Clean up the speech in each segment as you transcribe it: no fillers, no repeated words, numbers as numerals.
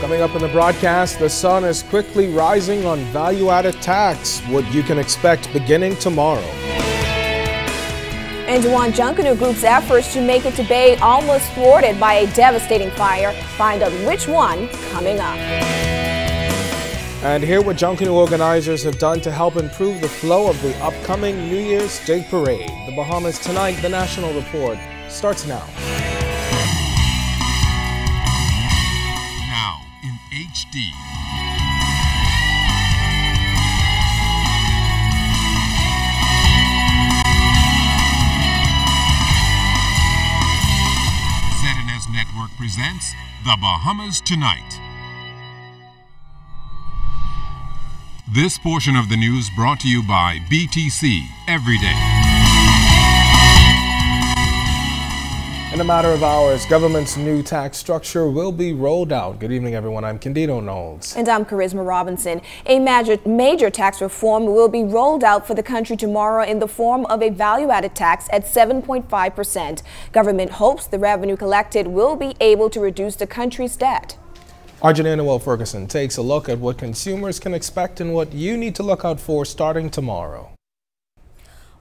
Coming up in the broadcast, the sun is quickly rising on value-added tax, what you can expect beginning tomorrow. And one Junkanoo Group's efforts to make it to Bay almost thwarted by a devastating fire. Find out which one coming up. And hear what Junkanoo organizers have done to help improve the flow of the upcoming New Year's Day Parade. The Bahamas Tonight, the National Report, starts now. Now in HD. ZNS Network presents The Bahamas Tonight. This portion of the news brought to you by BTC Every Day. In a matter of hours, government's new tax structure will be rolled out. Good evening, everyone. I'm Candido Knowles. And I'm Charisma Robinson. A major tax reform will be rolled out for the country tomorrow in the form of a value-added tax at 7.5%. Government hopes the revenue collected will be able to reduce the country's debt. Our Janelle Ferguson takes a look at what consumers can expect and what you need to look out for starting tomorrow.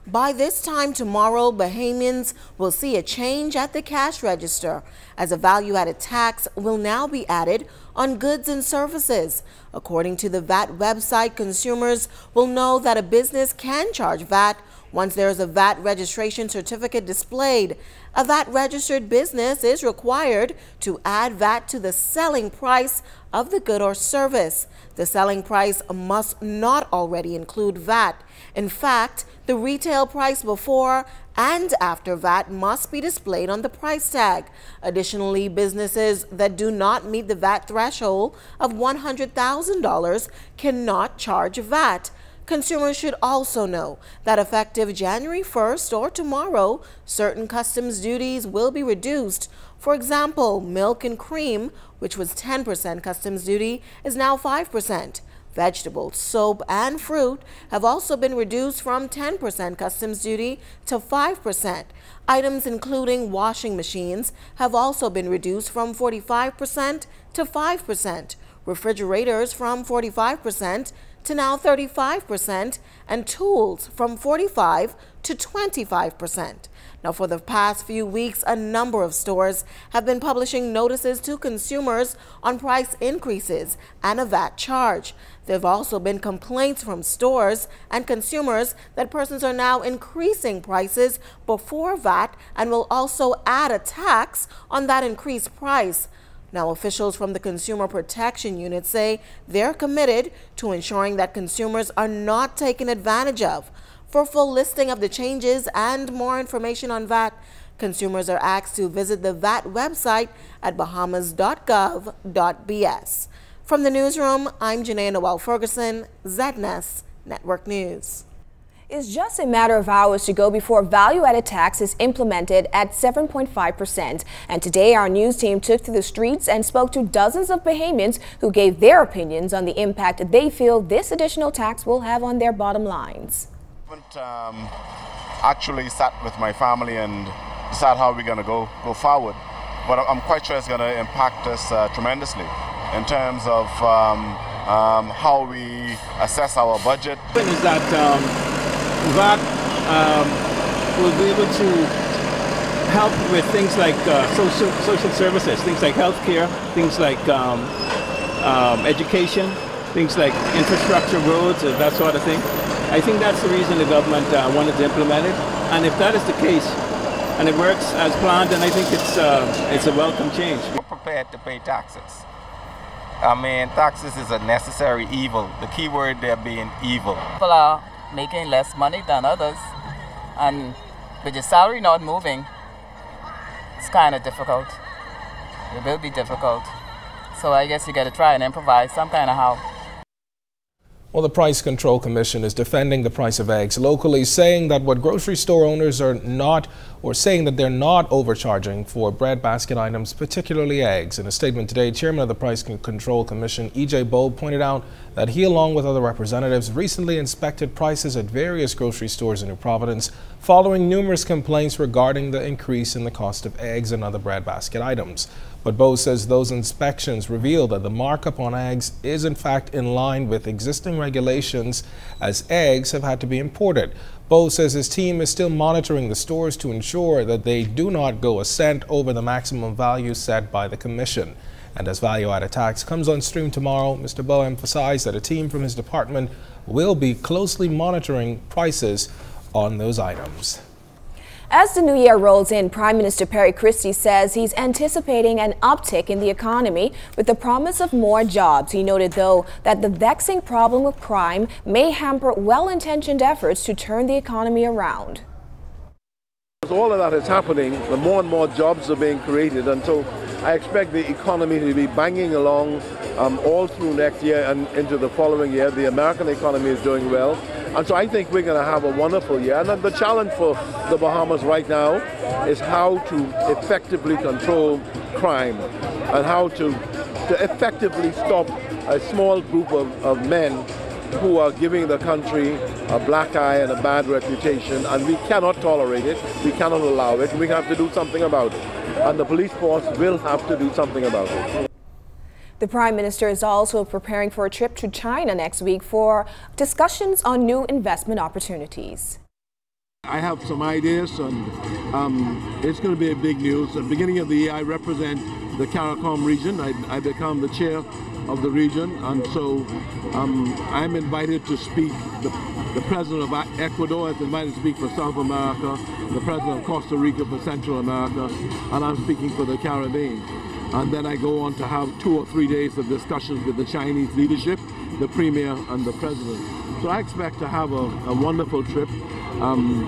By this time tomorrow, Bahamians will see a change at the cash register, as a value-added tax will now be added on goods and services. According to the VAT website, consumers will know that a business can charge VAT once there is a VAT registration certificate displayed. A VAT-registered business is required to add VAT to the selling price of the good or service. The selling price must not already include VAT. In fact, the retail price before and after VAT must be displayed on the price tag. Additionally, businesses that do not meet the VAT threshold of $100,000 cannot charge VAT. Consumers should also know that effective January 1st or tomorrow, certain customs duties will be reduced. For example, milk and cream, which was 10% customs duty, is now 5%. Vegetables, soap, and fruit have also been reduced from 10% customs duty to 5%. Items including washing machines have also been reduced from 45% to 5%. Refrigerators from 45% to now 35%, and tools from 45% to 25%. Now, for the past few weeks, a number of stores have been publishing notices to consumers on price increases and a VAT charge. There have also been complaints from stores and consumers that persons are now increasing prices before VAT and will also add a tax on that increased price. Now, officials from the Consumer Protection Unit say they're committed to ensuring that consumers are not taken advantage of. For a full listing of the changes and more information on VAT, consumers are asked to visit the VAT website at bahamas.gov.bs. From the newsroom, I'm Janelle Ferguson, ZNS Network News. It's just a matter of hours to go before value-added tax is implemented at 7.5%. And today our news team took to the streets and spoke to dozens of Bahamians who gave their opinions on the impact they feel this additional tax will have on their bottom lines. I haven't actually sat with my family and decide how we're going to go forward, but I'm quite sure it's going to impact us tremendously in terms of how we assess our budget. Is that VAT will be able to help with things like social services, things like healthcare, things like education, things like infrastructure, roads, that sort of thing. I think that's the reason the government wanted to implement it. And if that is the case, and it works as planned, then I think it's a welcome change. We're prepared to pay taxes. I mean, taxes is a necessary evil. The key word there being evil. People are making less money than others, and with your salary not moving, it's kind of difficult. It will be difficult. So I guess you got to try and improvise some kind of how. Well, the Price Control Commission is defending the price of eggs locally, saying that what grocery store owners are not, or saying that they're not overcharging for breadbasket items, particularly eggs. In a statement today, Chairman of the Price Control Commission, E.J. Bowe, pointed out that he, along with other representatives, recently inspected prices at various grocery stores in New Providence, following numerous complaints regarding the increase in the cost of eggs and other breadbasket items. But Bose says those inspections reveal that the markup on eggs is in fact in line with existing regulations, as eggs have had to be imported. Bose says his team is still monitoring the stores to ensure that they do not go a cent over the maximum value set by the Commission. And as value-added tax comes on stream tomorrow, Mr. Bowe emphasized that a team from his department will be closely monitoring prices on those items. As the new year rolls in, Prime Minister Perry Christie says he's anticipating an uptick in the economy with the promise of more jobs. He noted, though, that the vexing problem of crime may hamper well-intentioned efforts to turn the economy around. As all of that is happening, the more and more jobs are being created, and so I expect the economy to be banging along all through next year and into the following year. The American economy is doing well, and so I think we're going to have a wonderful year. And the challenge for the Bahamas right now is how to effectively control crime and how to effectively stop a small group of men who are giving the country a black eye and a bad reputation, and we cannot tolerate it, we cannot allow it, we have to do something about it. And the police force will have to do something about it. The Prime Minister is also preparing for a trip to China next week for discussions on new investment opportunities. I have some ideas, and it's going to be a big news. At the beginning of the year, I represent the CARICOM region. I become the chair of the region, and so I'm invited to speak. The President of Ecuador is invited to speak for South America, the President of Costa Rica for Central America, and I'm speaking for the Caribbean. And then I go on to have 2 or 3 days of discussions with the Chinese leadership, the Premier and the President. So I expect to have a wonderful trip.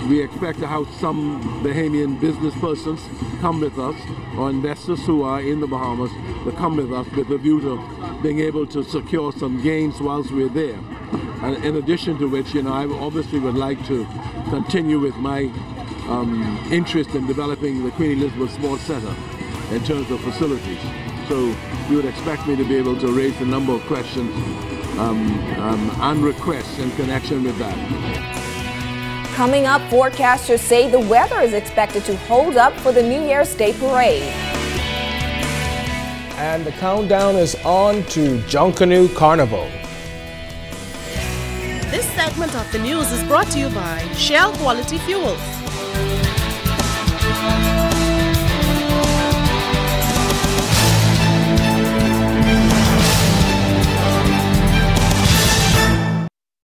We expect to have some Bahamian business persons come with us, or investors who are in the Bahamas to come with us with a view to being able to secure some gains whilst we're there. And in addition to which, I obviously would like to continue with my interest in developing the Queen Elizabeth Sports Center in terms of facilities. So you would expect me to be able to raise a number of questions and requests in connection with that. Coming up, forecasters say the weather is expected to hold up for the New Year's Day parade. And the countdown is on to Junkanoo Carnival. This segment of the news is brought to you by Shell Quality Fuels.